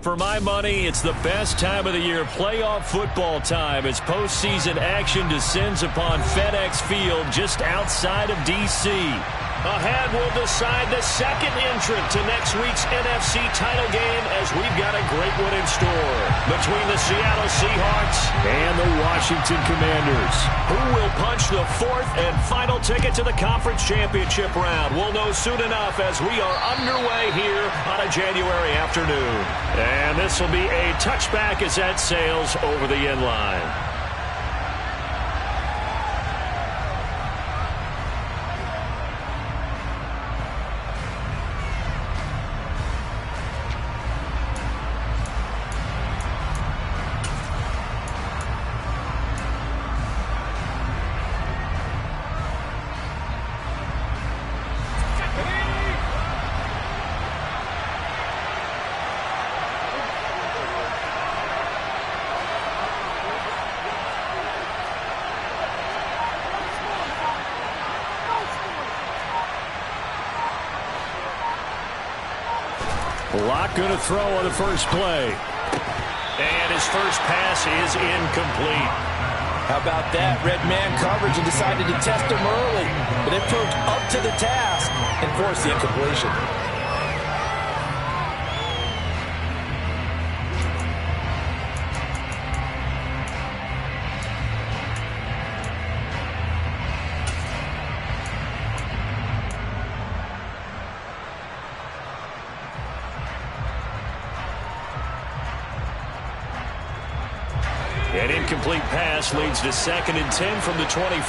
For my money, it's the best time of the year, playoff football time, as postseason action descends upon FedEx Field just outside of D.C. Ahead, we'll decide the second entrant to next week's NFC title game, as we've got a great one in store between the Seattle Seahawks and the Washington Commanders. Who will punch the fourth and final ticket to the conference championship round? We'll know soon enough as we are underway here on a January afternoon. And this will be a touchback as that sails over the end line. Locke going to throw on the first play. And his first pass is incomplete. How about that? Red man coverage and decided to test him early. But they proved up to the task and forced the incompletion. An incomplete pass leads to 2nd and 10 from the 25.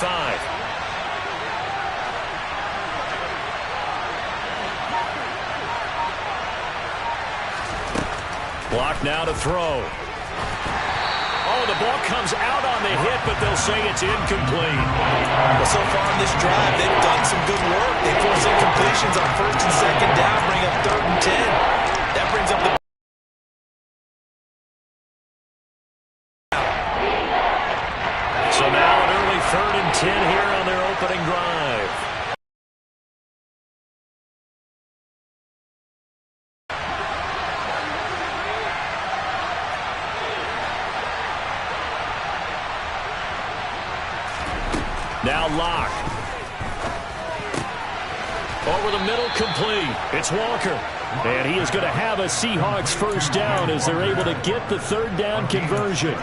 Block now to throw. Oh, the ball comes out on the hit, but they'll say it's incomplete. Well, so far in this drive, they've done some good work. They force incompletions on 1st and 2nd down, bring up 3rd and 10. That brings up the So now an early 3rd and 10 here on their opening drive. Now Locke. Over the middle, complete. It's Walker. And he is going to have a Seahawks first down as they're able to get the 3rd down conversion.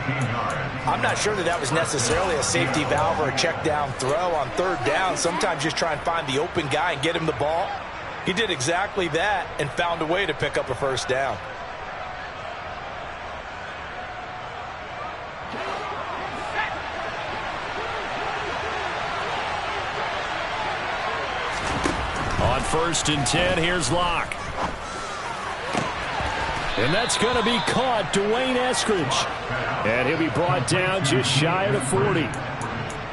I'm not sure that was necessarily a safety valve or a check down throw on 3rd down. Sometimes just try and find the open guy and get him the ball. He did exactly that and found a way to pick up a first down. On 1st and 10, here's Locke. And that's going to be caught, Dwayne Eskridge. And he'll be brought down just shy of the 40.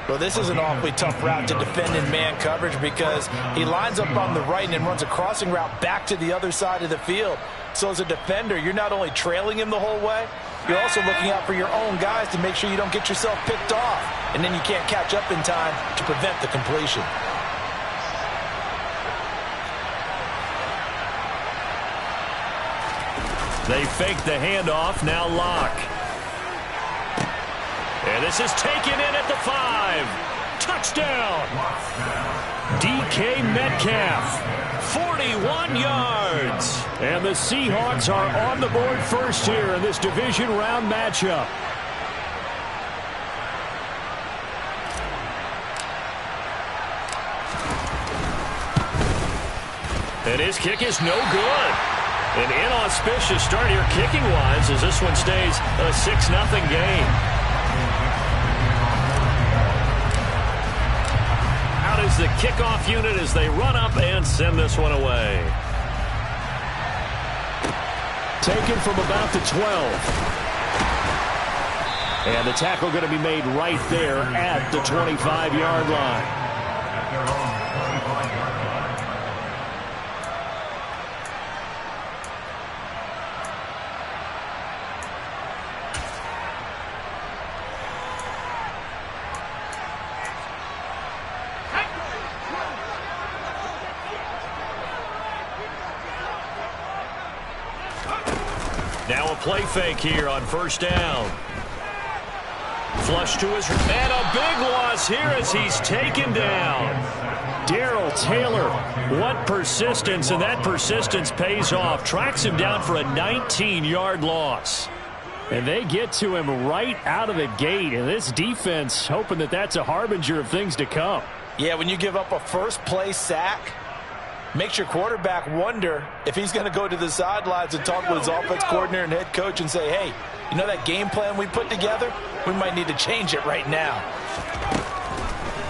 Well, this is an awfully tough route to defend in man coverage because he lines up on the right and then runs a crossing route back to the other side of the field. So as a defender, you're not only trailing him the whole way, you're also looking out for your own guys to make sure you don't get yourself picked off. And then you can't catch up in time to prevent the completion. They fake the handoff, now Locke. And this is taken in at the 5. Touchdown! DK Metcalf, 41 yards. And the Seahawks are on the board first here in this division round matchup. And his kick is no good. An inauspicious start here kicking-wise as this one stays a 6-0 game. Out is the kickoff unit as they run up and send this one away. Taken from about the 12. And the tackle going to be made right there at the 25-yard line. Now a play fake here on first down. Flush to his, and a big loss here as he's taken down. Darrell Taylor, what persistence, and that persistence pays off. Tracks him down for a 19-yard loss. And they get to him right out of the gate, and this defense hoping that that's a harbinger of things to come. Yeah, when you give up a first-play sack, makes your quarterback wonder if he's going to go to the sidelines and talk with his offense coordinator and head coach and say, hey, you know that game plan we put together? We might need to change it right now.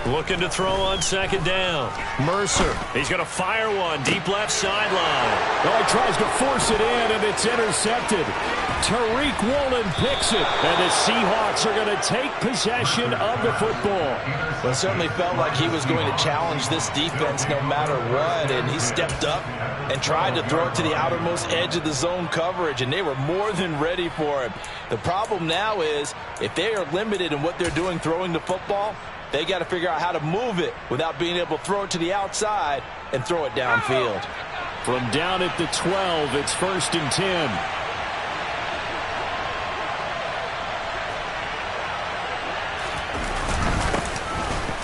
Looking to throw on second down. Mercer, he's going to fire one deep left sideline. Oh, he tries to force it in, and it's intercepted. Tariq Woolen picks it, and the Seahawks are going to take possession of the football. Well, it certainly felt like he was going to challenge this defense no matter what, and he stepped up and tried to throw it to the outermost edge of the zone coverage, and they were more than ready for him. The problem now is if they are limited in what they're doing throwing the football, they got to figure out how to move it without being able to throw it to the outside and throw it downfield. From down at the 12, it's 1st and 10.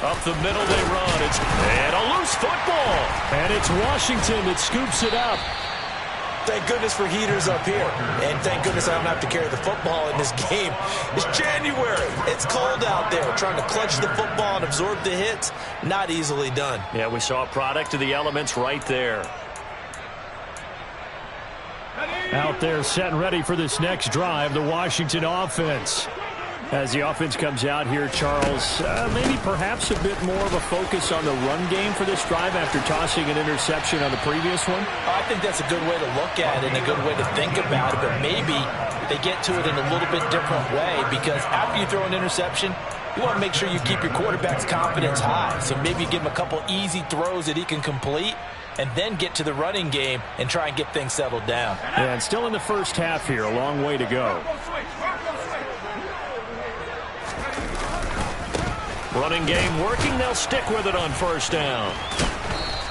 Up the middle they run. And a loose football. And it's Washington that scoops it up. Thank goodness for heaters up here. And thank goodness I don't have to carry the football in this game. It's January. It's cold out there. Trying to clutch the football and absorb the hits, not easily done. Yeah, we saw a product of the elements right there. Out there set and ready for this next drive, the Washington offense. As the offense comes out here, Charles, maybe perhaps a bit more of a focus on the run game for this drive after tossing an interception on the previous one? I think that's a good way to look at it and a good way to think about it, but maybe they get to it in a little bit different way because after you throw an interception, you want to make sure you keep your quarterback's confidence high. So maybe give him a couple easy throws that he can complete and then get to the running game and try and get things settled down. Yeah, and still in the first half here, a long way to go. Running game working. They'll stick with it on first down.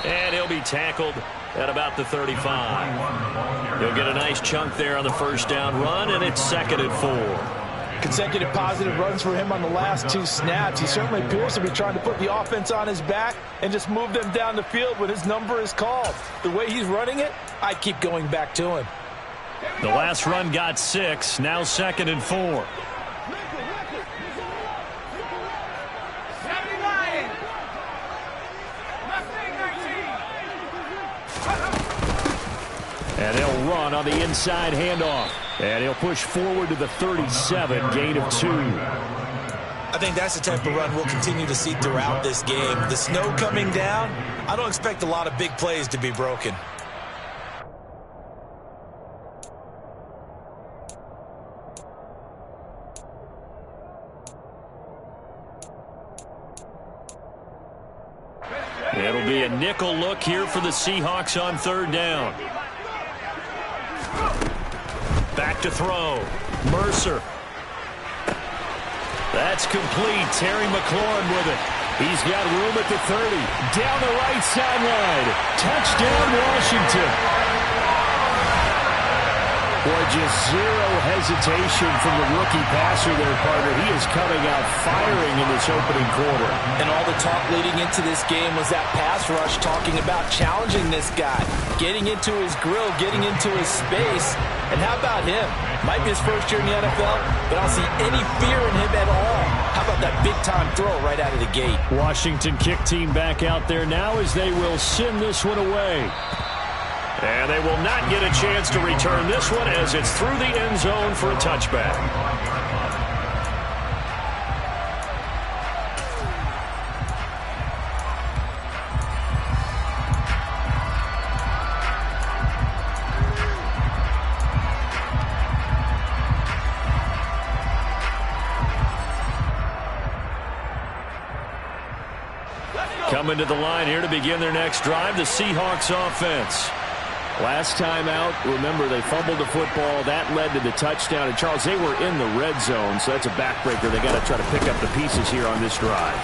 And he'll be tackled at about the 35. He'll get a nice chunk there on the first down run, and it's 2nd and 4. Consecutive positive runs for him on the last 2 snaps. He certainly appears to be trying to put the offense on his back and just move them down the field when his number is called. The way he's running it, I keep going back to him. The last run got 6. Now 2nd and 4. And he'll run on the inside handoff. And he'll push forward to the 37, gain of 2. I think that's the type of run we'll continue to see throughout this game. The snow coming down, I don't expect a lot of big plays to be broken. It'll be a nickel look here for the Seahawks on 3rd down. Back to throw. Mercer. That's complete. Terry McLaurin with it. He's got room at the 30. Down the right sideline. Touchdown, Washington. Boy, just zero hesitation from the rookie passer there, partner. He is coming out firing in this opening quarter. And all the talk leading into this game was that pass rush talking about challenging this guy, getting into his grill, getting into his space. And how about him? Might be his first year in the NFL, but I don't see any fear in him at all. How about that big-time throw right out of the gate? Washington kick team back out there now as they will send this one away. And they will not get a chance to return this one as it's through the end zone for a touchback. Coming to the line here to begin their next drive, the Seahawks offense. Last time out, remember, they fumbled the football. That led to the touchdown. And, Charles, they were in the red zone, so that's a backbreaker. They got to try to pick up the pieces here on this drive.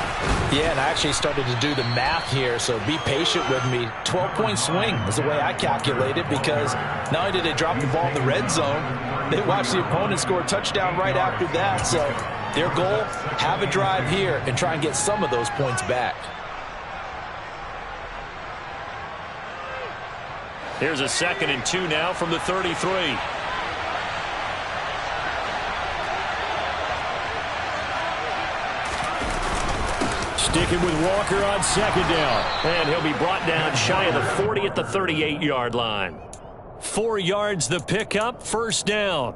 Yeah, and I actually started to do the math here, so be patient with me. 12-point swing is the way I calculate it, because not only did they drop the ball in the red zone, they watched the opponent score a touchdown right after that. So their goal, have a drive here and try and get some of those points back. Here's a 2nd and 2 now from the 33. Sticking with Walker on 2nd down. And he'll be brought down shy of the 40 at the 38-yard line. 4 yards the pickup, 1st down.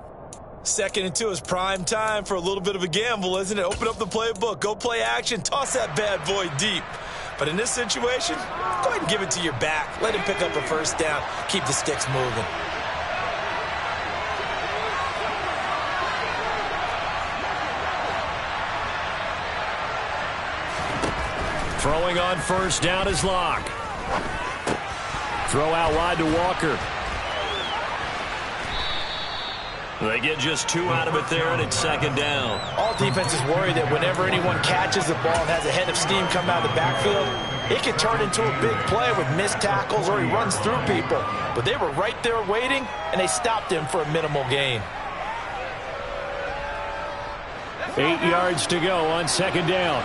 2nd and 2 is prime time for a little bit of a gamble, isn't it? Open up the playbook, go play action, toss that bad boy deep. But in this situation, go ahead and give it to your back. Let him pick up a 1st down. Keep the sticks moving. Throwing on 1st down is Locke. Throw out wide to Walker. They get just 2 out of it there, and it's 2nd down. All defenses worry that whenever anyone catches the ball and has a head of steam come out of the backfield, it can turn into a big play with missed tackles or he runs through people. But they were right there waiting, and they stopped him for a minimal gain. 8 yards to go on 2nd down.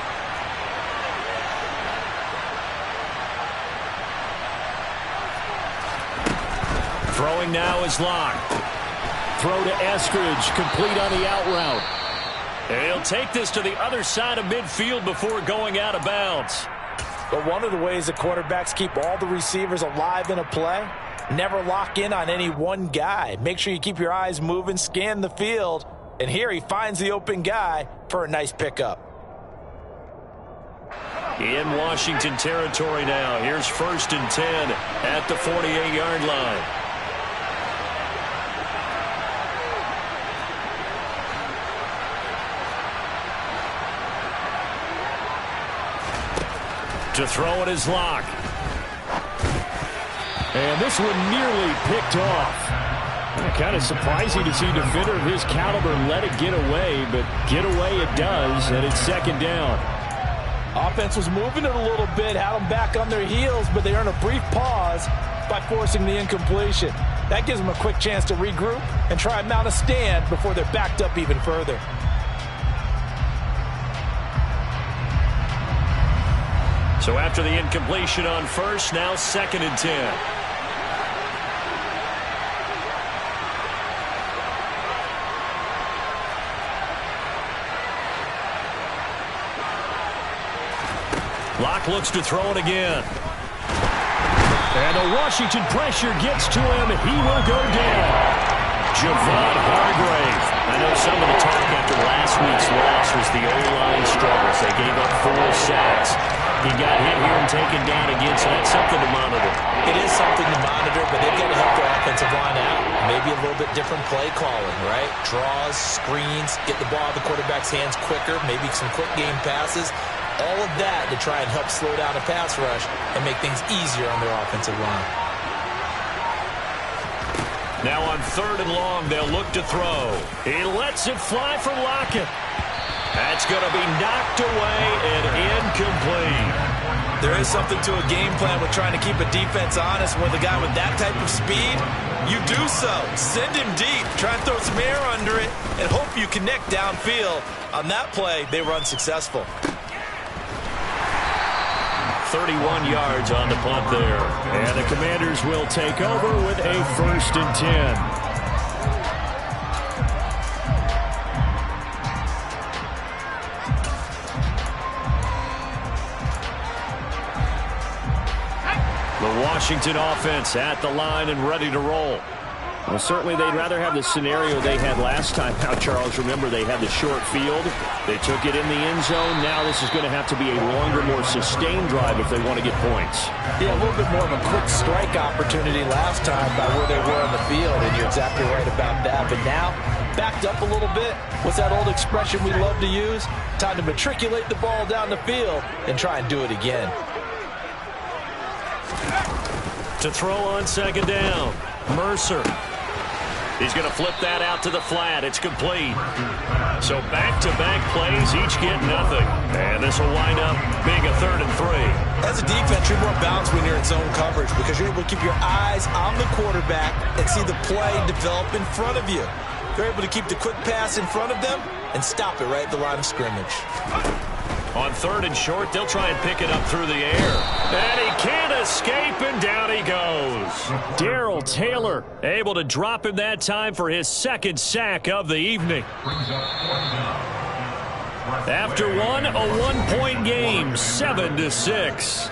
Throwing now is Locke. Throw to Eskridge, complete on the out route. And he'll take this to the other side of midfield before going out of bounds. But one of the ways the quarterbacks keep all the receivers alive in a play, never lock in on any one guy. Make sure you keep your eyes moving, scan the field, and here he finds the open guy for a nice pickup. In Washington territory now. Here's 1st and 10 at the 48-yard line. To throw it is Locke. And this one nearly picked off. Kind of surprising to see a defender of his caliber let it get away, but get away it does, and it's 2nd down. Offense was moving it a little bit, had them back on their heels, but they earn a brief pause by forcing the incompletion. That gives them a quick chance to regroup and try and mount a stand before they're backed up even further. So after the incompletion on 1st, now 2nd and 10. Locke looks to throw it again. And the Washington pressure gets to him. He will go down. Javon Hargrave. I know some of the talk after last week's loss was the O-line struggles. They gave up 4 sacks. He got hit here and taken down again, so that's something to monitor. It is something to monitor, but they've got to help their offensive line out. Maybe a little bit different play calling, right? Draws, screens, get the ball out of the quarterback's hands quicker, maybe some quick game passes. All of that to try and help slow down a pass rush and make things easier on their offensive line. Now on 3rd and long, they'll look to throw. He lets it fly for Lockett. That's going to be knocked away and incomplete. There is something to a game plan with trying to keep a defense honest. With a guy with that type of speed, you do so. Send him deep. Try and throw some air under it and hope you connect downfield. On that play, they were unsuccessful. 31 yards on the punt there. And the Commanders will take over with a 1st and 10. The Washington offense at the line and ready to roll. Well, certainly they'd rather have the scenario they had last time out, Charles. Remember, they had the short field. They took it in the end zone. Now this is going to have to be a longer, more sustained drive if they want to get points. Yeah, a little bit more of a quick strike opportunity last time by where they were on the field, and you're exactly right about that. But now, backed up a little bit. What's that old expression we love to use? Time to matriculate the ball down the field and try and do it again. To throw on second down. Mercer. He's going to flip that out to the flat. It's complete. So back-to-back plays, each get nothing. And this will wind up being a 3rd and 3. As a defense, you're more balanced when you're in zone coverage because you're able to keep your eyes on the quarterback and see the play develop in front of you. You're able to keep the quick pass in front of them and stop it right at the line of scrimmage. On 3rd and short, they'll try and pick it up through the air. And he can't escape, and down he goes. Darrell Taylor able to drop him that time for his 2nd sack of the evening. After one, a 1-point game, 7-6.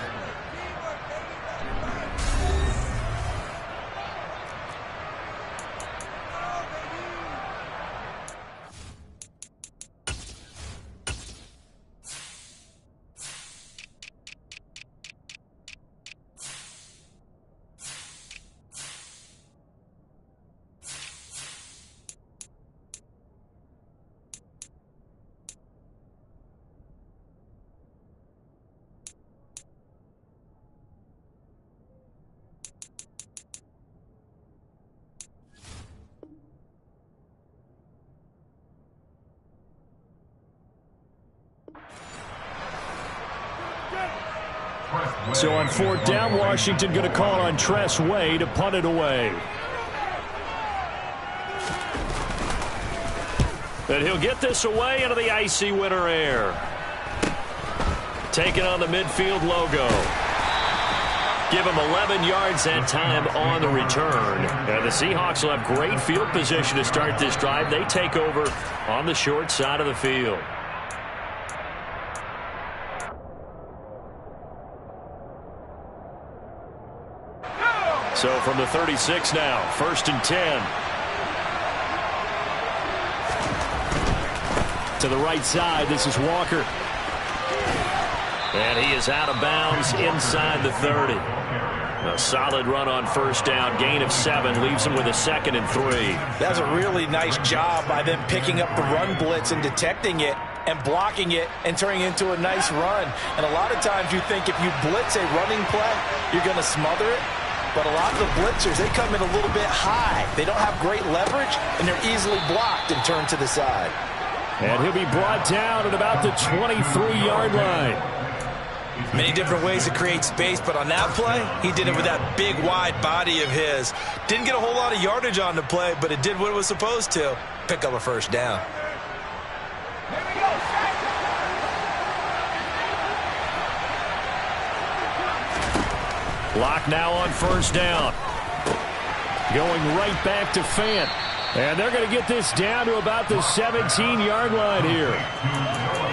So on 4th down, Washington going to call on Tress Way to punt it away. And he'll get this away into the icy winter air. Taking on the midfield logo. Give him 11 yards that time on the return. And the Seahawks will have great field position to start this drive. They take over on the short side of the field. So from the 36 now, 1st and 10. To the right side, this is Walker. And he is out of bounds inside the 30. A solid run on 1st down, gain of 7, leaves him with a 2nd and 3. That's a really nice job by them picking up the run blitz and detecting it and blocking it and turning it into a nice run. And a lot of times you think if you blitz a running play, you're going to smother it. But a lot of the blitzers, they come in a little bit high. They don't have great leverage, and they're easily blocked and turned to the side. And he'll be brought down at about the 23-yard line. Many different ways to create space, but on that play, he did it with that big, wide body of his. Didn't get a whole lot of yardage on the play, but it did what it was supposed to. Pick up a 1st down. Lock now on 1st down. Going right back to Fant. And they're going to get this down to about the 17-yard line here.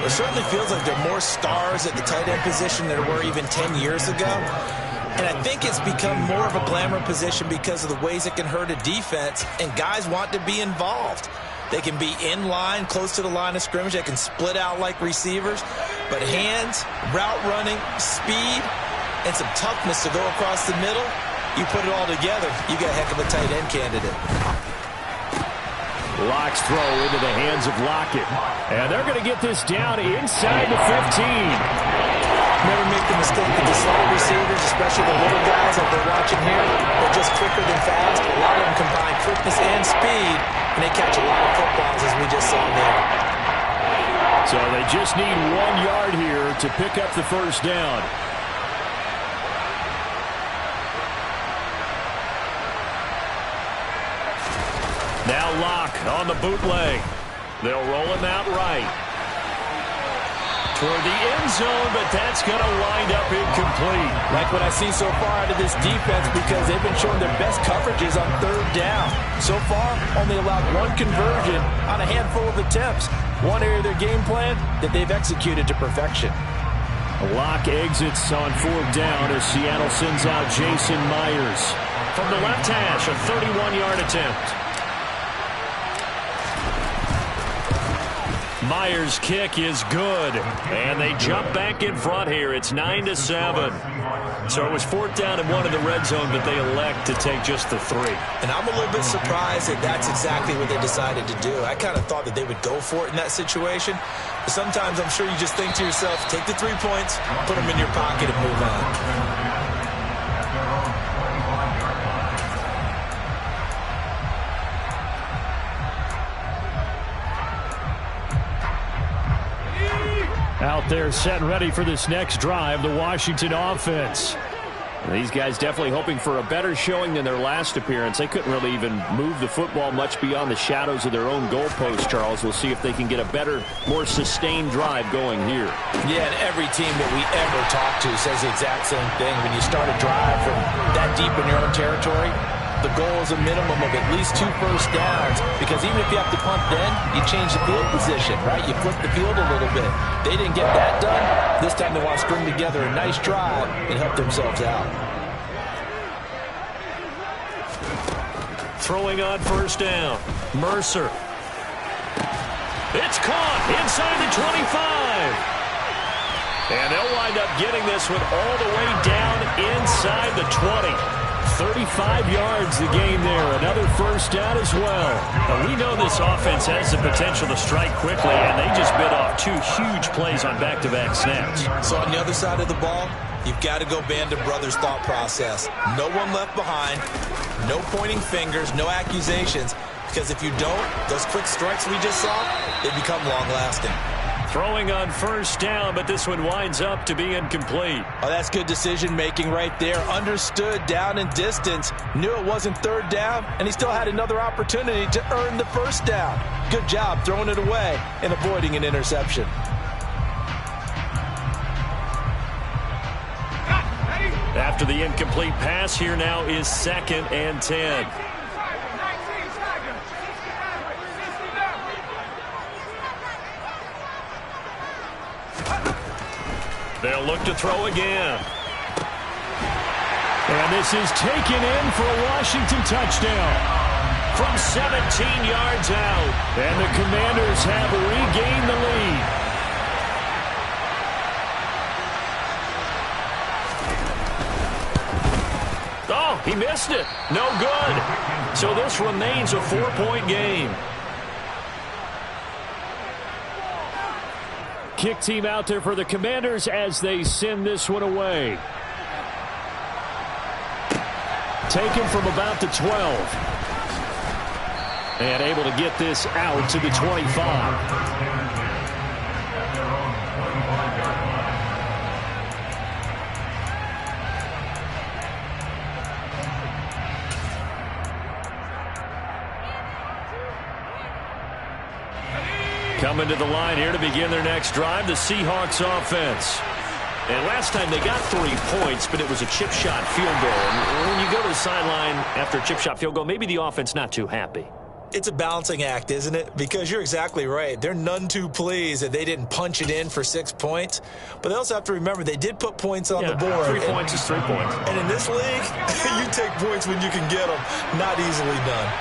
It certainly feels like there are more stars at the tight end position than there were even 10 years ago. And I think it's become more of a glamour position because of the ways it can hurt a defense, and guys want to be involved. They can be in line, close to the line of scrimmage. They can split out like receivers. But hands, route running, speed, and some toughness to go across the middle, you put it all together, you got a heck of a tight end candidate. Lock's throw into the hands of Lockett. And they're going to get this down inside the 15. Never make the mistake of the slot receivers, especially the little guys that they're watching here. They're just quicker than fast. A lot of them combine quickness and speed, and they catch a lot of footballs, as we just saw there. So they just need 1 yard here to pick up the 1st down. Now Locke on the bootleg. They'll roll him out right. Toward the end zone, but that's going to wind up incomplete. Like what I see so far out of this defense, because they've been showing their best coverages on 3rd down. So far, only allowed 1 conversion on a handful of attempts. One area of their game plan that they've executed to perfection. Locke exits on 4th down as Seattle sends out Jason Myers. From the left hash, a 31-yard attempt. Myers' kick is good, and they jump back in front here. It's 9-7. So it was 4th down and 1 in the red zone, but they elect to take just the 3. And I'm a little bit surprised that that's exactly what they decided to do. I kind of thought that they would go for it in that situation. But sometimes I'm sure you just think to yourself, take the 3 points, put them in your pocket, and move on. Out there set and ready for this next drive, the Washington offense. These guys definitely hoping for a better showing than their last appearance. They couldn't really even move the football much beyond the shadows of their own goalpost, Charles. We'll see if they can get a better, more sustained drive going here. Yeah, and every team that we ever talk to says the exact same thing. When you start a drive from that deep in your own territory, the goal is a minimum of at least 2 first downs, because even if you have to punt then, you change the field position, right? You flip the field a little bit. They didn't get that done. This time they want to string together a nice drive and help themselves out. Throwing on first down. Mercer. It's caught inside the 25. And they'll wind up getting this one all the way down inside the 20. 35 yards the gain there. Another first down as well. Now, we know this offense has the potential to strike quickly, and they just bit off 2 huge plays on back-to-back snaps. So on the other side of the ball, you've got to go Band of Brothers thought process. No one left behind, no pointing fingers, no accusations, because if you don't, those quick strikes we just saw, they become long-lasting. Throwing on first down, but this one winds up to be incomplete. Oh, that's good decision-making right there. Understood down and distance. Knew it wasn't third down, and he still had another opportunity to earn the first down. Good job throwing it away and avoiding an interception. After the incomplete pass, here now is 2nd and 10. They'll look to throw again. And this is taken in for a Washington touchdown. From 17 yards out. And the Commanders have regained the lead. Oh, he missed it. No good. So this remains a 4-point game. Kick team out there for the Commanders as they send this one away. Taken from about the 12. And able to get this out to the 25. Coming to the line here to begin their next drive, the Seahawks offense. And last time they got 3 points, but it was a chip shot field goal. And when you go to the sideline after a chip shot field goal, maybe the offense not too happy. It's a balancing act, isn't it? Because you're exactly right. They're none too pleased that they didn't punch it in for 6 points. But they also have to remember they did put points on the board. 3 points is 3 points. And in this league, you take points when you can get them. Not easily done.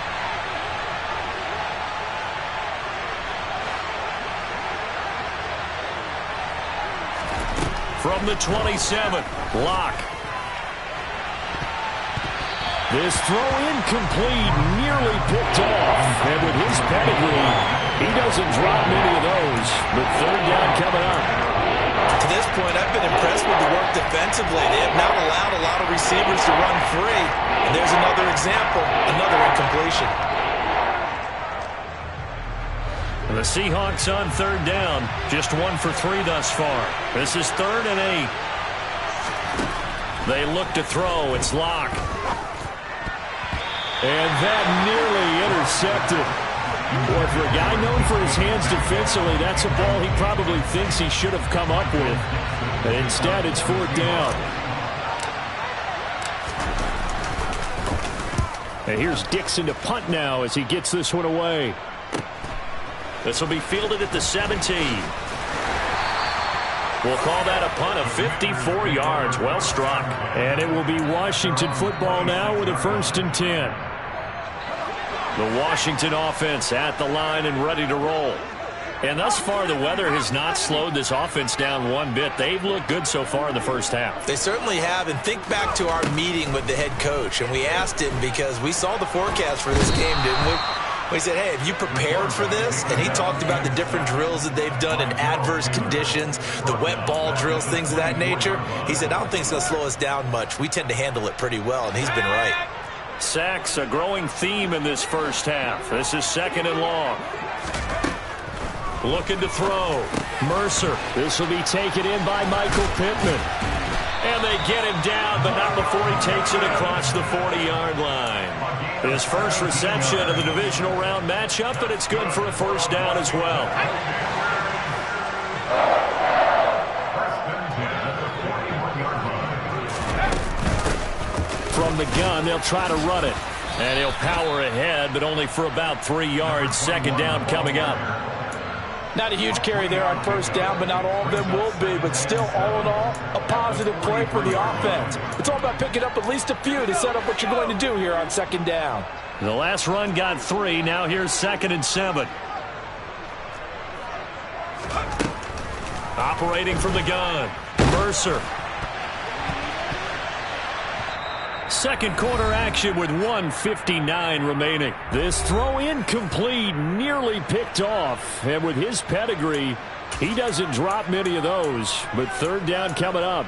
From the 27, Locke. This throw incomplete, nearly picked off. And with his pedigree, he doesn't drop many of those. But third down coming up. To this point, I've been impressed with the work defensively. They have not allowed a lot of receivers to run free. And there's another example, another incompletion. The Seahawks on third down, just 1 for 3 thus far. This is 3rd and 8. They look to throw. It's Locke. And that nearly intercepted. Boy, for a guy known for his hands defensively, that's a ball he probably thinks he should have come up with. But instead, it's 4th down. And here's Dixon to punt now as he gets this one away. This will be fielded at the 17. We'll call that a punt of 54 yards. Well struck. And it will be Washington football now with a 1st and 10. The Washington offense at the line and ready to roll. And thus far, the weather has not slowed this offense down one bit. They've looked good so far in the first half. They certainly have. And think back to our meeting with the head coach. And we asked him because we saw the forecast for this game, didn't we? We said, hey, have you prepared for this? And he talked about the different drills that they've done in adverse conditions, the wet ball drills, things of that nature. He said, I don't think it's going to slow us down much. We tend to handle it pretty well, and he's been right. Sacks, a growing theme in this first half. This is 2nd and long. Looking to throw. Mercer. This will be taken in by Michael Pittman. And they get him down, but not before he takes it across the 40-yard line. His first reception of the divisional round matchup, and it's good for a first down as well. From the gun, they'll try to run it. And he'll power ahead, but only for about 3 yards. Second down coming up. Not a huge carry there on first down, but not all of them will be. But still, all in all, a positive play for the offense. It's all about picking up at least a few to set up what you're going to do here on second down. The last run got 3. Now here's 2nd and 7. Operating from the gun. Mercer. Second quarter action with 1:59 remaining. This throw incomplete, nearly picked off. And with his pedigree, he doesn't drop many of those. But third down coming up.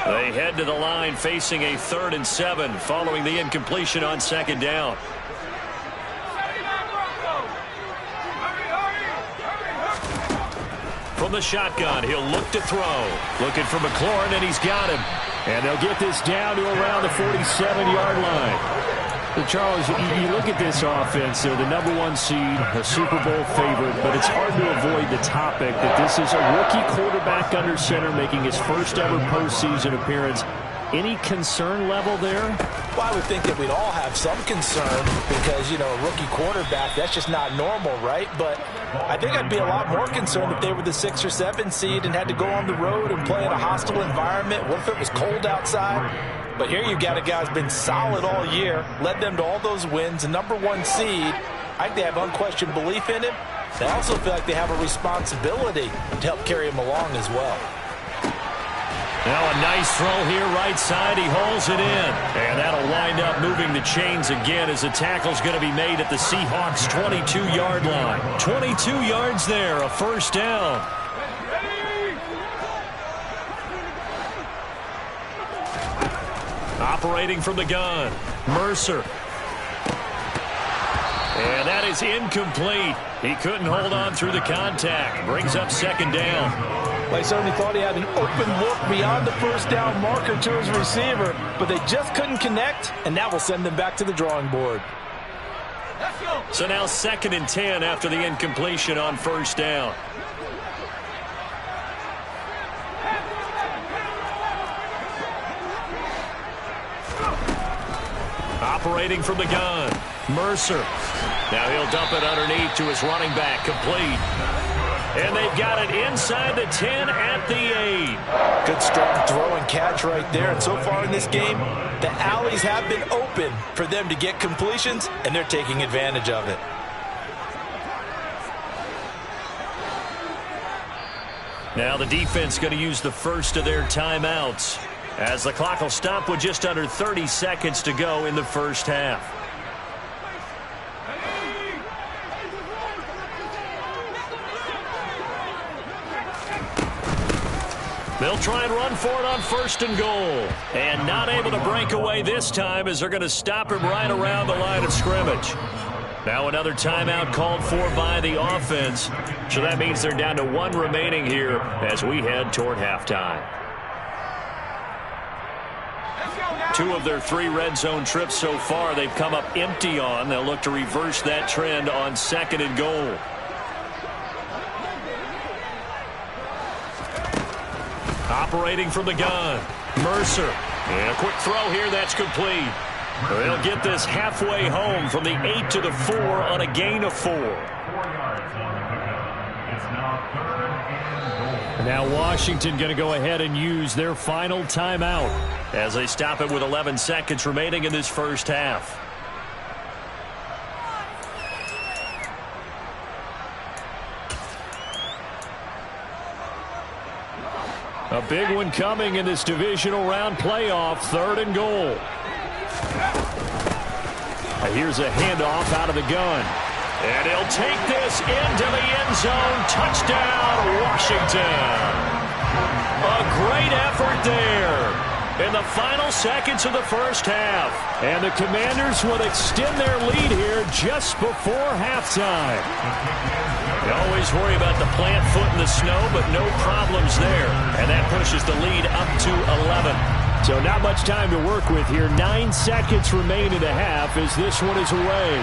They head to the line facing a 3rd and 7 following the incompletion on second down. From the shotgun, he'll look to throw. Looking for McLaurin, and he's got him. And they'll get this down to around the 47-yard line. So Charles, you look at this offense, they're the #1 seed, a Super Bowl favorite, but it's hard to avoid the topic that this is a rookie quarterback under center making his first ever postseason appearance. Any concern level there? Well, I would think that we'd all have some concern because, a rookie quarterback, that's just not normal, right? But I think I'd be a lot more concerned if they were the 6 or 7 seed and had to go on the road and play in a hostile environment. What if it was cold outside? But here you've got a guy who's been solid all year, led them to all those wins, a #1 seed. I think they have unquestioned belief in him. They also feel like they have a responsibility to help carry him along as well. Now a nice throw here, right side. He hauls it in. And that'll wind up moving the chains again as the tackle's going to be made at the Seahawks' 22-yard line. 22 yards there, a first down. Operating from the gun, Mercer. And that is incomplete. He couldn't hold on through the contact. Brings up second down. I certainly thought he had an open look beyond the first down marker to his receiver, but they just couldn't connect, and that will send them back to the drawing board. So now 2nd and 10 after the incompletion on first down. Operating from the gun, Mercer. Now he'll dump it underneath to his running back, complete. And they've got it inside the 10 at the 8. Good strong throw and catch right there. And so far in this game, the alleys have been open for them to get completions, and they're taking advantage of it. Now the defense going to use the first of their timeouts as the clock will stop with just under 30 seconds to go in the first half. They'll try and run for it on 1st and goal. And not able to break away this time as they're going to stop him right around the line of scrimmage. Now another timeout called for by the offense. So that means they're down to 1 remaining here as we head toward halftime. 2 of their 3 red zone trips so far they've come up empty on. They'll look to reverse that trend on 2nd and goal. Operating from the gun, Mercer. And a quick throw here that's complete. They'll get this halfway home from the 8 to the 4 on a gain of 4. Now Washington going to go ahead and use their final timeout as they stop it with 11 seconds remaining in this first half. A big one coming in this divisional round playoff, 3rd and goal. Here's a handoff out of the gun. And he'll take this into the end zone. Touchdown, Washington. A great effort there. in the final seconds of the first half. And the Commanders will extend their lead here just before halftime. You always worry about the plant foot in the snow, but no problems there. And that pushes the lead up to 11. So not much time to work with here. 9 seconds remain in the half as this one is away.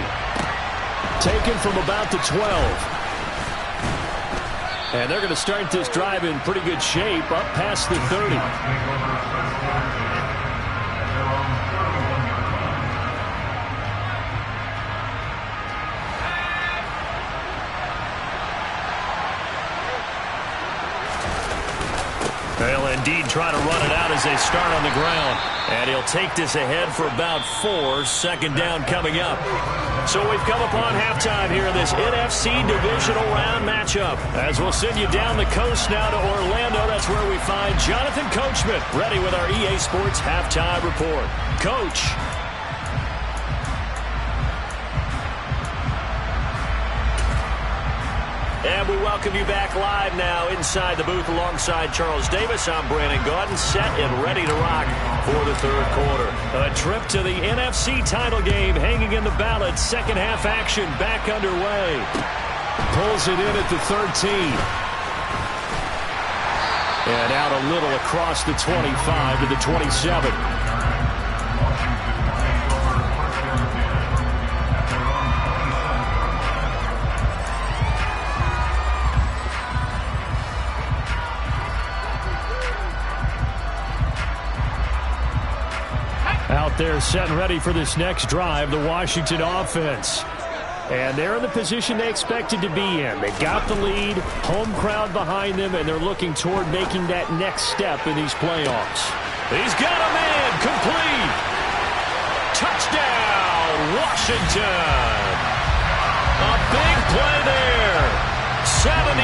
Taken from about the 12. And they're going to start this drive in pretty good shape, up past the 30. They'll indeed try to run it out as they start on the ground. And he'll take this ahead for about 4. Second down coming up. So we've come upon halftime here in this NFC Divisional Round matchup. As we'll send you down the coast now to Orlando, that's where we find Jonathan Coachman ready with our EA Sports Halftime Report. Coach. And we welcome you back live now inside the booth alongside Charles Davis. I'm Brandon Gaudin, set and ready to rock for the third quarter. A trip to the NFC title game hanging in the balance. Second half action back underway. Pulls it in at the 13. And out a little across the 25 to the 27. Out there set and ready for this next drive, the Washington offense. And they're in the position they expected to be in. They got the lead, home crowd behind them, and they're looking toward making that next step in these playoffs. He's got a man, complete. Touchdown, Washington. A big play there. 73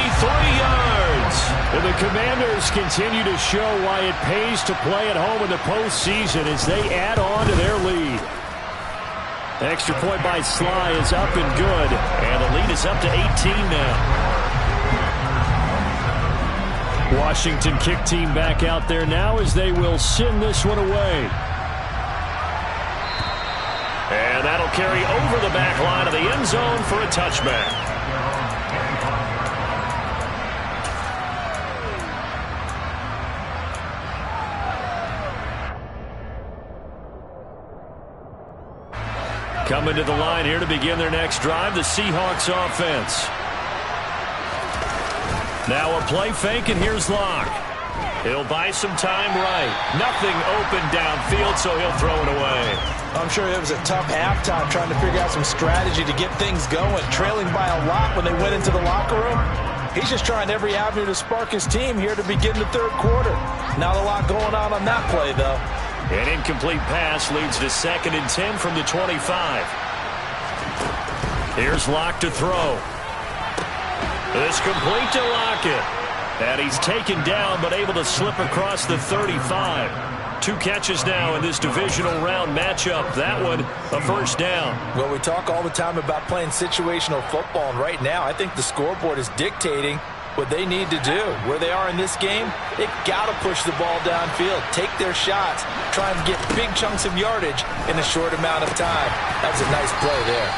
yards. And the Commanders continue to show why it pays to play at home in the postseason as they add on to their lead. The extra point by Sly is up and good. And the lead is up to 18 now. Washington kick team back out there now as they will send this one away. And that'll carry over the back line of the end zone for a touchback. Coming to the line here to begin their next drive, the Seahawks offense. Now a play fake, and here's Locke. He'll buy some time right. Nothing open downfield, so he'll throw it away. I'm sure it was a tough halftime trying to figure out some strategy to get things going, trailing by a lot when they went into the locker room. He's just trying every avenue to spark his team here to begin the third quarter. Not a lot going on that play, though. An incomplete pass leads to 2nd and 10 from the 25. Here's Locke to throw. It's complete to Lockett. And he's taken down but able to slip across the 35. 2 catches now in this divisional round matchup. That one, a first down. Well, we talk all the time about playing situational football, and right now I think the scoreboard is dictating what they need to do. Where they are in this game, they've got to push the ball downfield, take their shots, try and get big chunks of yardage in a short amount of time. That was a nice play there.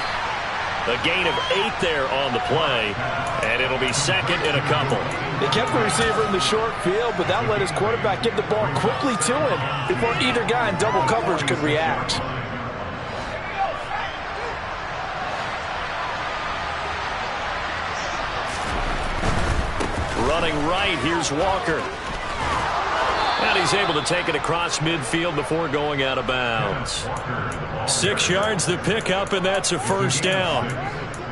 A gain of 8 there on the play, and it'll be 2nd and a couple. They kept the receiver in the short field, but that let his quarterback get the ball quickly to him before either guy in double coverage could react. Running right, here's Walker. And he's able to take it across midfield before going out of bounds. 6 yards to pick up, and that's a first down.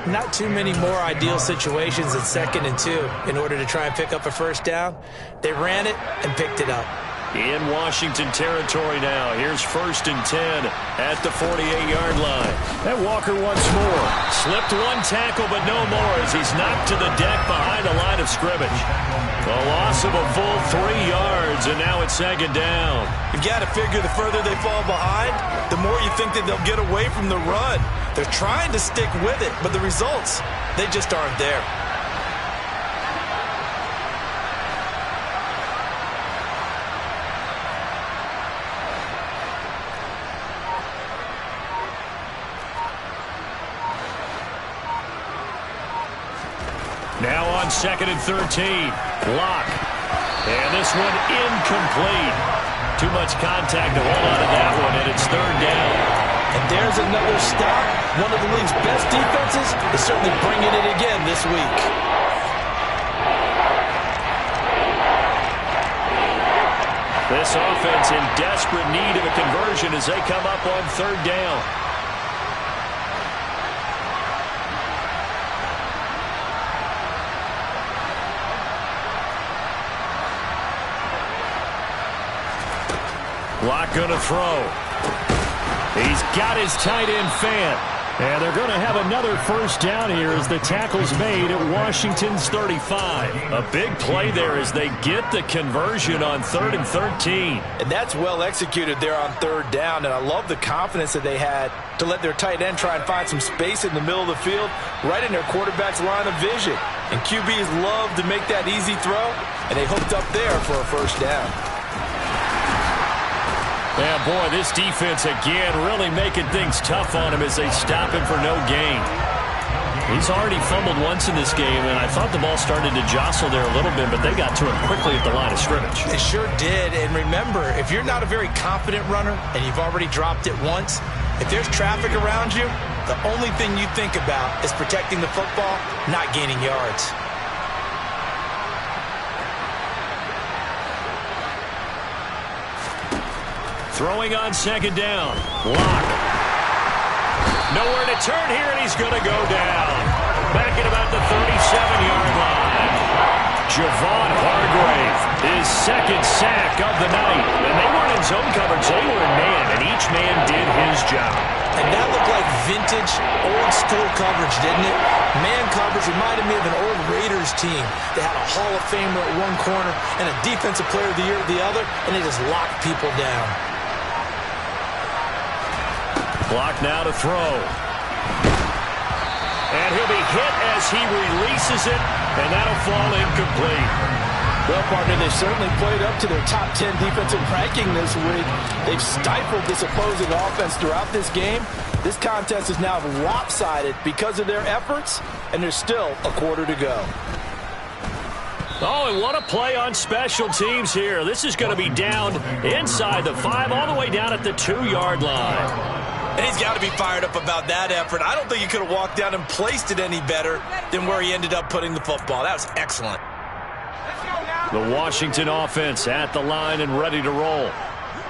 Not too many more ideal situations in 2nd and 2 in order to try and pick up a first down. They ran it and picked it up. In Washington territory now. Here's 1st and 10 at the 48-yard line. And Walker once more. Slipped 1 tackle, but no more as he's knocked to the deck behind the line of scrimmage. A loss of a full 3 yards, and now it's 2nd down. You've got to figure the further they fall behind, the more you think that they'll get away from the run. They're trying to stick with it, but the results, they just aren't there. 2nd and 13. Lock. And this one incomplete. Too much contact to hold on to that one, and it's 3rd down. And there's another stop. One of the league's best defenses is certainly bringing it again this week. This offense in desperate need of a conversion as they come up on 3rd down. Lock going to throw. He's got his tight end Fant. And they're going to have another 1st down here as the tackle's made at Washington's 35. A big play there as they get the conversion on 3rd and 13. And that's well executed there on 3rd down. And I love the confidence that they had to let their tight end try and find some space in the middle of the field, right in their quarterback's line of vision. And QBs love to make that easy throw, and they hooked up there for a 1st down. Yeah, boy, this defense again really making things tough on him as they stop him for no gain. He's already fumbled once in this game, and I thought the ball started to jostle there a little bit, but they got to him quickly at the line of scrimmage. It sure did, and remember, if you're not a very confident runner and you've already dropped it once, if there's traffic around you, the only thing you think about is protecting the football, not gaining yards. Throwing on 2nd down. Lock. Nowhere to turn here, and he's going to go down. Back at about the 37-yard line. Javon Hargrave, his 2nd sack of the night. And they weren't in zone coverage. They were in man, and each man did his job. And that looked like vintage, old-school coverage, didn't it? Man coverage reminded me of an old Raiders team that had a Hall of Famer at one corner and a Defensive Player of the Year at the other, and they just locked people down. Clock now to throw. And he'll be hit as he releases it, and that'll fall incomplete. Well, partner, they certainly played up to their top 10 defensive ranking this week. They've stifled this opposing offense throughout this game. This contest is now lopsided because of their efforts, and there's still a quarter to go. Oh, and what a play on special teams here. This is going to be down inside the 5, all the way down at the 2-yard line. And he's got to be fired up about that effort. I don't think he could have walked down and placed it any better than where he ended up putting the football. That was excellent. The Washington offense at the line and ready to roll.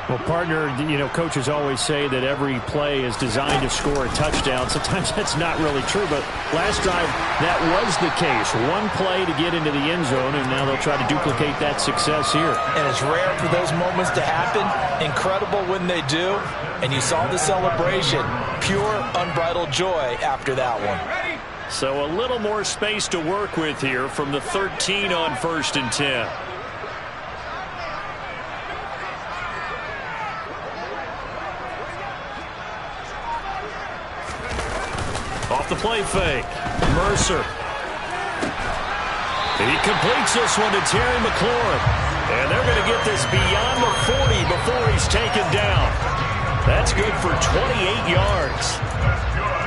Well, partner, you know, coaches always say that every play is designed to score a touchdown. Sometimes that's not really true, but last drive, that was the case. One play to get into the end zone, and now they'll try to duplicate that success here. And it's rare for those moments to happen. Incredible when they do. And you saw the celebration. Pure, unbridled joy after that one. So a little more space to work with here from the 13 on 1st and 10. Off the play fake. Mercer. He completes this one to Terry McLaurin. And they're going to get this beyond the 40 before he's taken down. That's good for 28 yards.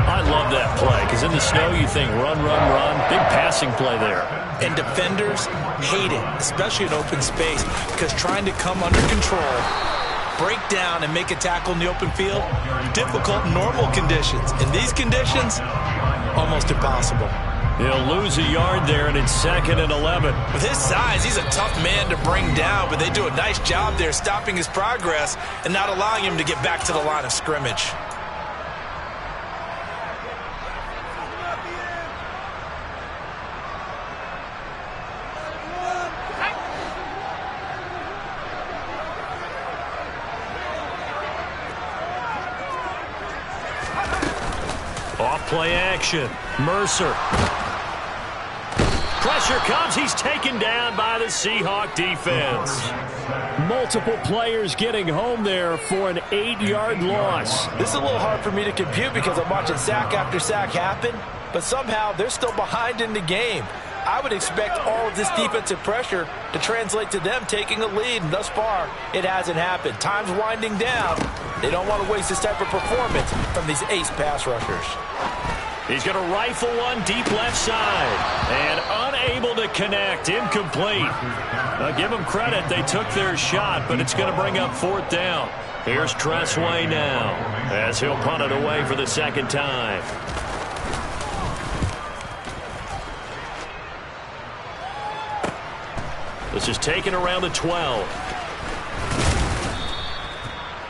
I love that play because in the snow you think run, run, run. Big passing play there. And defenders hate it, especially in open space, because trying to come under control, break down, and make a tackle in the open field, difficult in normal conditions. In these conditions, almost impossible. He'll lose a yard there, and it's 2nd and 11. With his size, he's a tough man to bring down, but they do a nice job there stopping his progress and not allowing him to get back to the line of scrimmage. Off play action. Mercer. Pressure comes. He's taken down by the Seahawk defense. Multiple players getting home there for an 8-yard loss. This is a little hard for me to compute because I'm watching sack after sack happen, but somehow they're still behind in the game. I would expect all of this defensive pressure to translate to them taking a lead, and thus far, it hasn't happened. Time's winding down. They don't want to waste this type of performance from these ace pass rushers. He's going to rifle one deep left side. And Unable to connect. Incomplete. Give them credit. They took their shot, but it's going to bring up fourth down. Here's Tressway now as he'll punt it away for the second time. This is taken around the 12.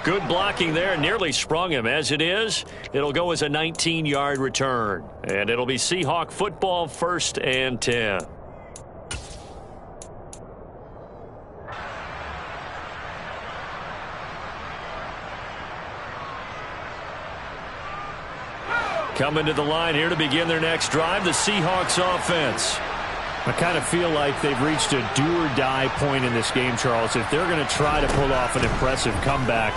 Good blocking there. Nearly sprung him. As it is, it'll go as a 19-yard return. And it'll be Seahawk football, 1st and 10. Coming to the line here to begin their next drive, the Seahawks offense. I kind of feel like they've reached a do-or-die point in this game, Charles. If they're going to try to pull off an impressive comeback,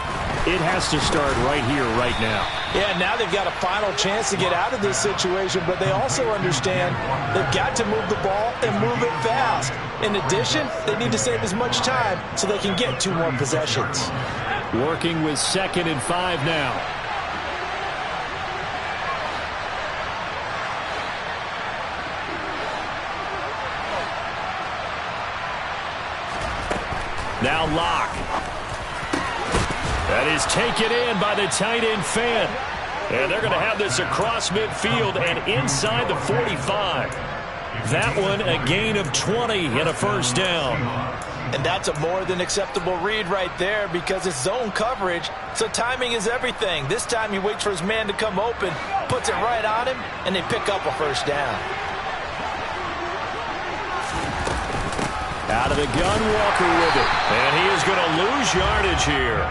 it has to start right here, right now. Yeah, now they've got a final chance to get out of this situation, but they also understand they've got to move the ball and move it fast. In addition, they need to save as much time so they can get 2 more possessions. Working with 2nd and 5 now. Now Locke. That is taken in by the tight end Fant. And they're going to have this across midfield and inside the 45. That one a gain of 20 and a first down. And that's a more than acceptable read right there because it's zone coverage, so timing is everything. This time he waits for his man to come open, puts it right on him, and they pick up a first down. Out of the gun, Walker with it. And he is going to lose yardage here.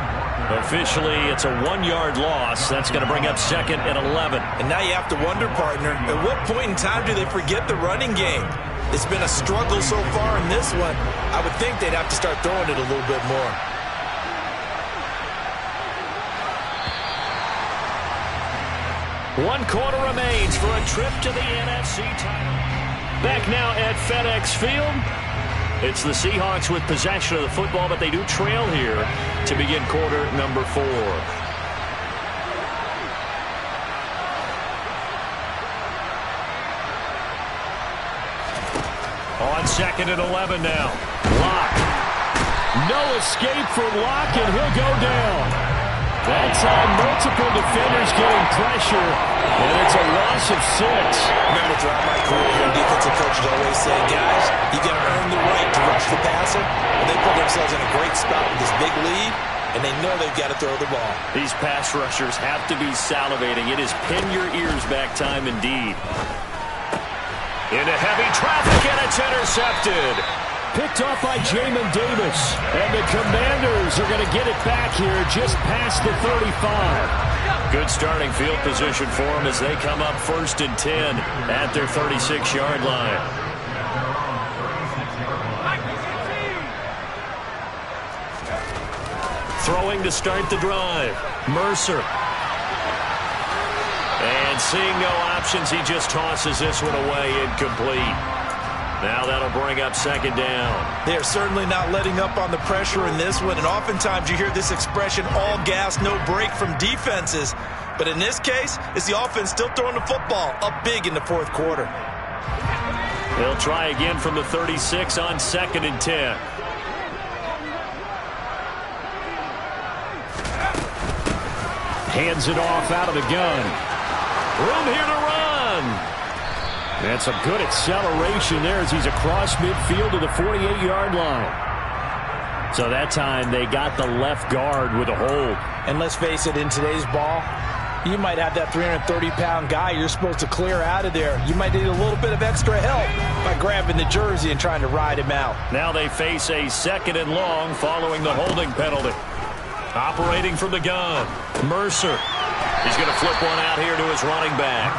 Officially, it's a 1-yard loss. That's going to bring up 2nd and 11. And now you have to wonder, partner, at what point in time do they forget the running game? It's been a struggle so far in this one. I would think they'd have to start throwing it a little bit more. One quarter remains for a trip to the NFC title. Back now at FedEx Field. It's the Seahawks with possession of the football, but they do trail here to begin quarter number 4. On 2nd and 11 now. Locke. No escape for Locke, and he'll go down. That time, multiple defenders getting pressure, and it's a loss of 6. Remember, throughout my career here, defensive coaches always say, guys, you got to earn the right to rush the passer. And they put themselves in a great spot with this big lead, and they know they've got to throw the ball. These pass rushers have to be salivating. It is pin your ears back time indeed. Into heavy traffic, and it's intercepted. Picked off by Jamin Davis. And the Commanders are going to get it back here just past the 35. Good starting field position for them as they come up 1st and 10 at their 36-yard line. Throwing to start the drive. Mercer. And seeing no options, he just tosses this one away, incomplete. Now that'll bring up 2nd down. They are certainly not letting up on the pressure in this one, and oftentimes you hear this expression, all gas, no break from defenses. But in this case, it's the offense still throwing the football up big in the 4th quarter. They'll try again from the 36 on 2nd and 10. Hands it off out of the gun. Room here to run. And some good acceleration there as he's across midfield to the 48-yard line. So that time they got the left guard with a hold. And let's face it, in today's ball, you might have that 330-pound guy you're supposed to clear out of there. You might need a little bit of extra help by grabbing the jersey and trying to ride him out. Now they face a 2nd and long following the holding penalty. Operating from the gun, Mercer. He's going to flip one out here to his running back.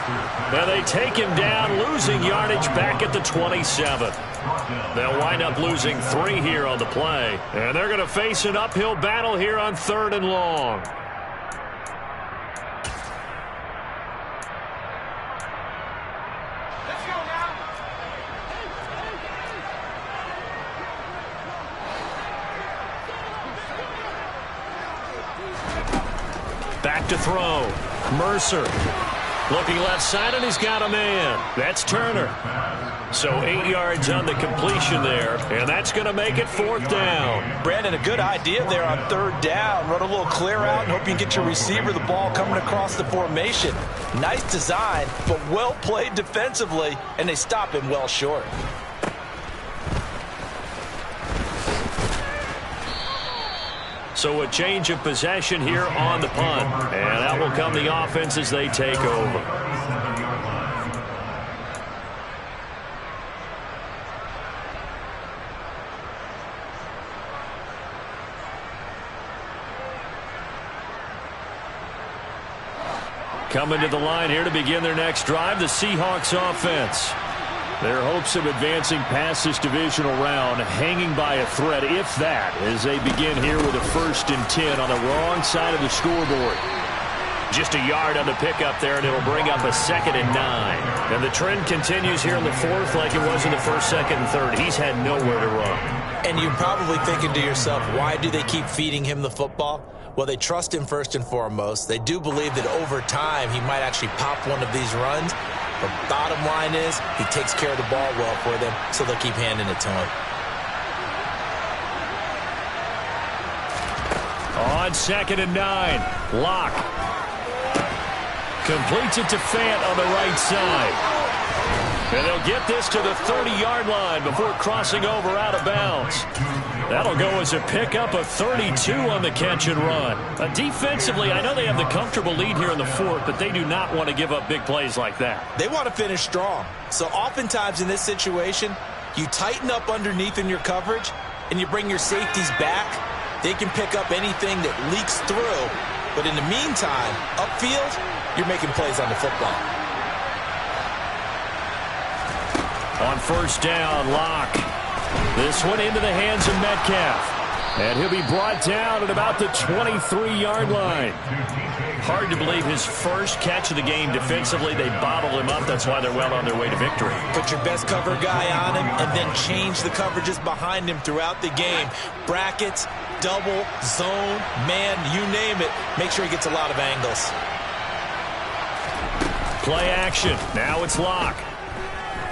Now they take him down, losing yardage back at the 27. They'll wind up losing 3 here on the play. And they're going to face an uphill battle here on 3rd and long. Back to throw. Mercer. Looking left side, and he's got a man. That's Turner. So 8 yards on the completion there, and that's going to make it 4th down. Brandon, a good idea there on 3rd down. Run a little clear out and hope you can get your receiver the ball coming across the formation. Nice design, but well played defensively, and they stop him well short. So a change of possession here on the punt, and that will come the offense as they take over. Coming to the line here to begin their next drive, the Seahawks offense. Their hopes of advancing past this divisional round hanging by a thread, if that, as they begin here with a 1st and 10 on the wrong side of the scoreboard. Just a yard on the pickup there, and it'll bring up a 2nd and 9. And the trend continues here in the 4th like it was in the 1st, 2nd, and 3rd. He's had nowhere to run. And you're probably thinking to yourself, why do they keep feeding him the football? Well, they trust him first and foremost. They do believe that over time he might actually pop one of these runs. But bottom line is he takes care of the ball well for them, so they'll keep handing it to him. On 2nd and 9, Locke completes it to Fant on the right side. And they'll get this to the 30-yard line before crossing over out of bounds. That'll go as a pickup of 32 on the catch and run. Defensively, I know they have the comfortable lead here in the 4th, but they do not want to give up big plays like that. They want to finish strong. So oftentimes in this situation, you tighten up underneath in your coverage, and you bring your safeties back. They can pick up anything that leaks through. But in the meantime, upfield, you're making plays on the football. On 1st down, Locke. This one into the hands of Metcalf. And he'll be brought down at about the 23-yard line. Hard to believe his first catch of the game defensively. They bottled him up. That's why they're well on their way to victory. Put your best cover guy on him and then change the coverages behind him throughout the game. Brackets, double, zone, man, you name it. Make sure he gets a lot of angles. Play action. Now it's Locke.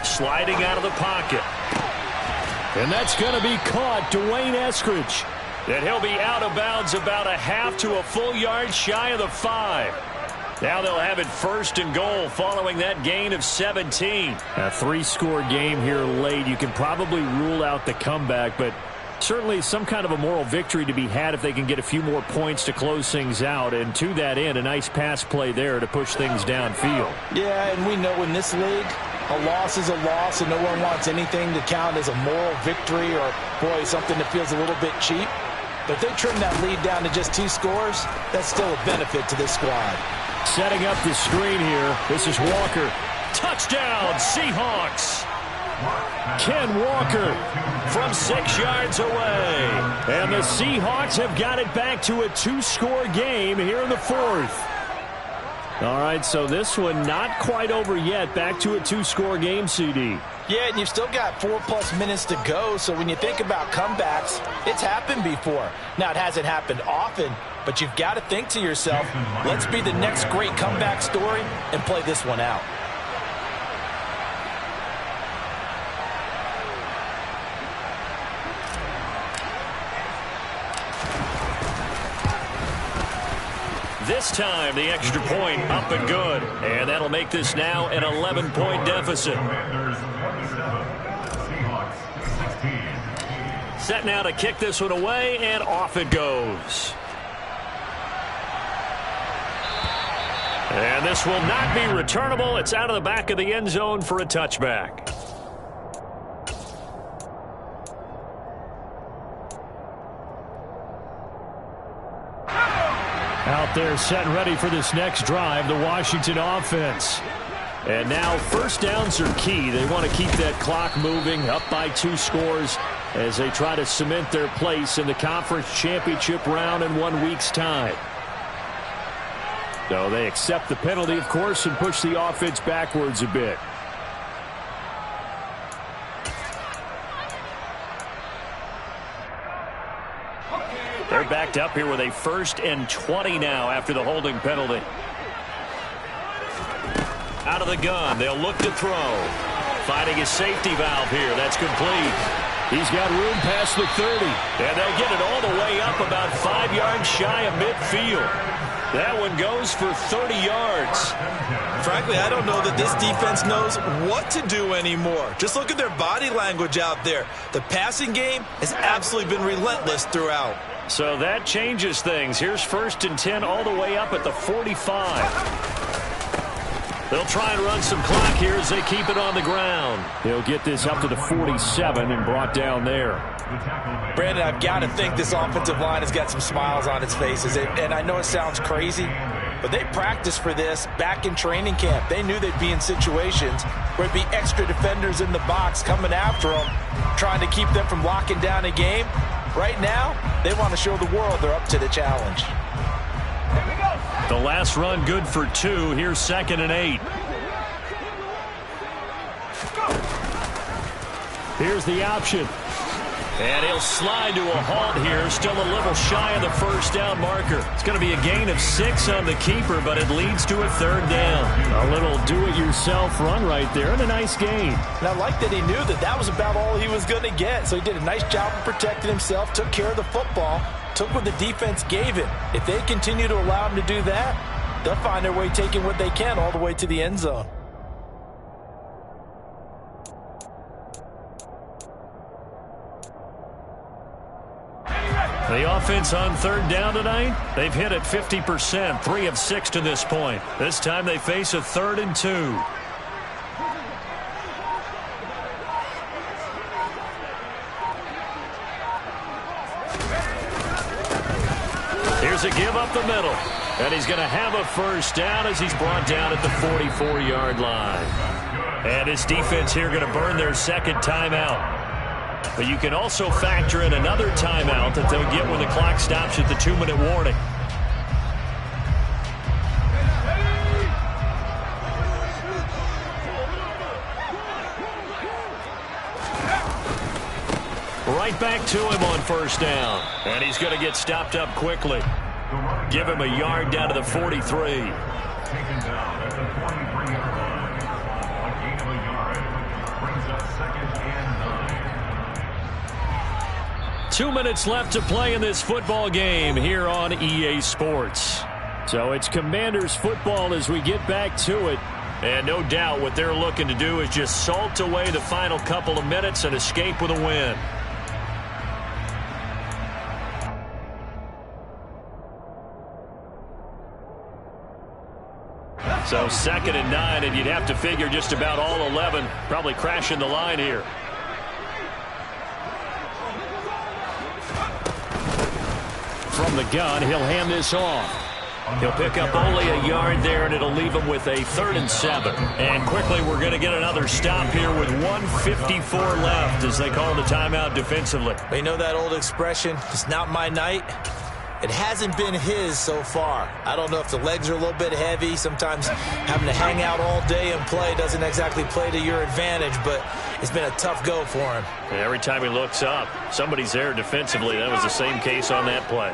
Sliding out of the pocket. And that's going to be caught, Dwayne Eskridge. And he'll be out of bounds about a half to a full yard shy of the 5. Now they'll have it 1st and goal following that gain of 17. A 3-score game here late. You can probably rule out the comeback, but certainly some kind of a moral victory to be had if they can get a few more points to close things out. And to that end, a nice pass play there to push things downfield. Yeah, and we know in this league, a loss is a loss, and no one wants anything to count as a moral victory or, boy, something that feels a little bit cheap. But if they trim that lead down to just 2 scores, that's still a benefit to this squad. Setting up the screen here. This is Walker. Touchdown, Seahawks. Ken Walker from 6 yards away. And the Seahawks have got it back to a 2-score game here in the 4th. All right, so this one not quite over yet. Back to a 2-score game, CD. Yeah, and you've still got 4+ minutes to go, so when you think about comebacks, it's happened before. Now, it hasn't happened often, but you've got to think to yourself, let's be the next great comeback story and play this one out. This time, the extra point up and good. And that'll make this now an 11-point deficit. Set now to kick this one away, and off it goes. And this will not be returnable. It's out of the back of the end zone for a touchback. Out there set and ready for this next drive, the Washington offense. And now 1st downs are key. They want to keep that clock moving, up by 2 scores as they try to cement their place in the conference championship round in 1 week's time. So they accept the penalty, of course, and push the offense backwards a bit. They're backed up here with a 1st and 20 now after the holding penalty. Out of the gun, they'll look to throw. Finding a safety valve here. That's complete. He's got room past the 30. And they'll get it all the way up about 5 yards shy of midfield. That one goes for 30 yards. Frankly, I don't know that this defense knows what to do anymore. Just look at their body language out there. The passing game has absolutely been relentless throughout. So that changes things. Here's 1st and 10 all the way up at the 45. They'll try and run some clock here as they keep it on the ground. He'll get this up to the 47 and brought down there. Brandon, I've got to think this offensive line has got some smiles on its faces. And I know it sounds crazy, but they practiced for this back in training camp. They knew they'd be in situations where it'd be extra defenders in the box coming after them, trying to keep them from locking down a game. Right now, they want to show the world they're up to the challenge. The last run good for 2. Here's 2nd and 8. Here's the option. And he'll slide to a halt here. Still a little shy of the first down marker. It's going to be a gain of 6 on the keeper, but it leads to a 3rd down. A little do-it-yourself run right there and a nice gain. And I like that he knew that that was about all he was going to get. So he did a nice job of protecting himself, took care of the football, took what the defense gave him. If they continue to allow him to do that, they'll find their way taking what they can all the way to the end zone. The offense on 3rd down tonight, they've hit it 50%, 3 of 6 to this point. This time they face a 3rd and 2. Here's a give up the middle. And he's going to have a 1st down as he's brought down at the 44-yard line. And his defense here going to burn their 2nd timeout. But you can also factor in another timeout that they'll get when the clock stops at the 2-minute warning. Right back to him on 1st down. And he's going to get stopped up quickly. Give him a yard down to the 43. Taken down at the 43-yard line. A gain of a yard brings up 2nd and 9. 2 minutes left to play in this football game here on EA Sports. So it's Commanders football as we get back to it. And no doubt what they're looking to do is just salt away the final couple of minutes and escape with a win. So 2nd and 9, and you'd have to figure just about all 11 probably crashing the line here. From the gun, he'll hand this off. He'll pick up only a yard there, and it'll leave him with a 3rd and 7. And quickly, we're going to get another stop here with 1:54 left as they call the timeout defensively. You know that old expression, it's not my night? It hasn't been his so far. I don't know if the legs are a little bit heavy. Sometimes having to hang out all day and play doesn't exactly play to your advantage, but it's been a tough go for him. And every time he looks up, somebody's there defensively. That was the same case on that play.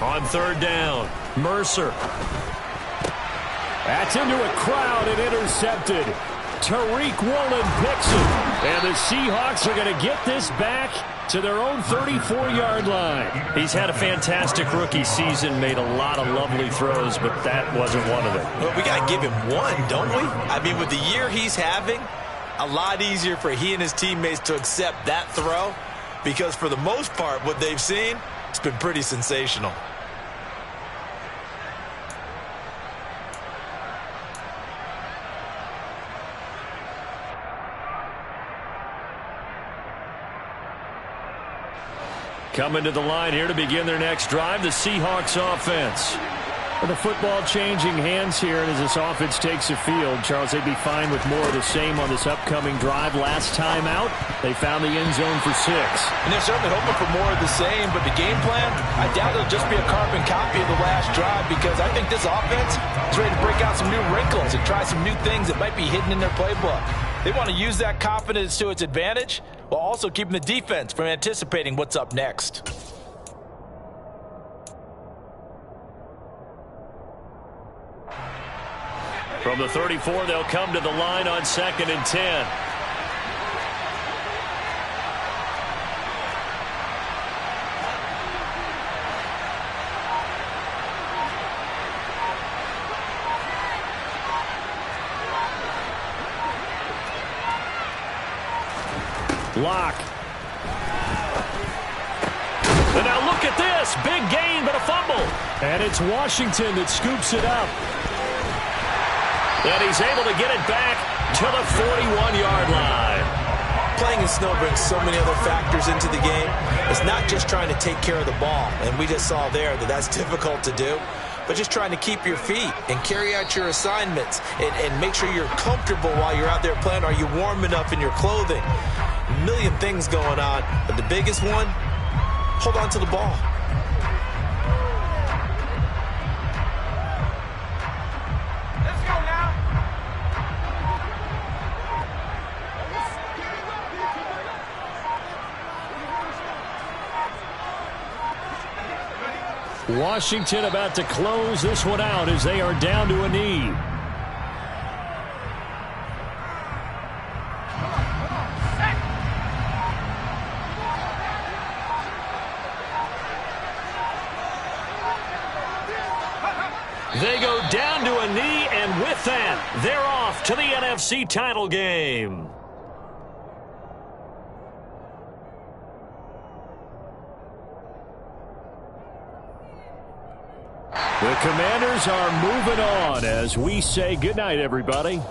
On 3rd down, Mercer. That's into a crowd and intercepted. Tariq Woolen picks it. And the Seahawks are going to get this back to their own 34-yard line. He's had a fantastic rookie season, made a lot of lovely throws, but that wasn't one of them. Well, we got to give him one, don't we? I mean, with the year he's having, a lot easier for he and his teammates to accept that throw because for the most part, what they've seen, it's been pretty sensational. Coming to the line here to begin their next drive, the Seahawks offense. The football changing hands here, and as this offense takes the field, Charles, they'd be fine with more of the same on this upcoming drive. Last time out, they found the end zone for 6. And they're certainly hoping for more of the same, but the game plan, I doubt it'll just be a carbon copy of the last drive because I think this offense is ready to break out some new wrinkles and try some new things that might be hidden in their playbook. They want to use that confidence to its advantage while also keeping the defense from anticipating what's up next. From the 34, they'll come to the line on 2nd and 10. Lock. And now look at this. Big gain, but a fumble. And it's Washington that scoops it up. And he's able to get it back to the 41-yard line. Playing in snow brings so many other factors into the game. It's not just trying to take care of the ball, and we just saw there that that's difficult to do, but just trying to keep your feet and carry out your assignments and make sure you're comfortable while you're out there playing. Are you warm enough in your clothing? A million things going on, but the biggest one, hold on to the ball. Washington about to close this one out as they are down to a knee. They go down to a knee, and with that, they're off to the NFC title game. The Commanders are moving on as we say goodnight, everybody.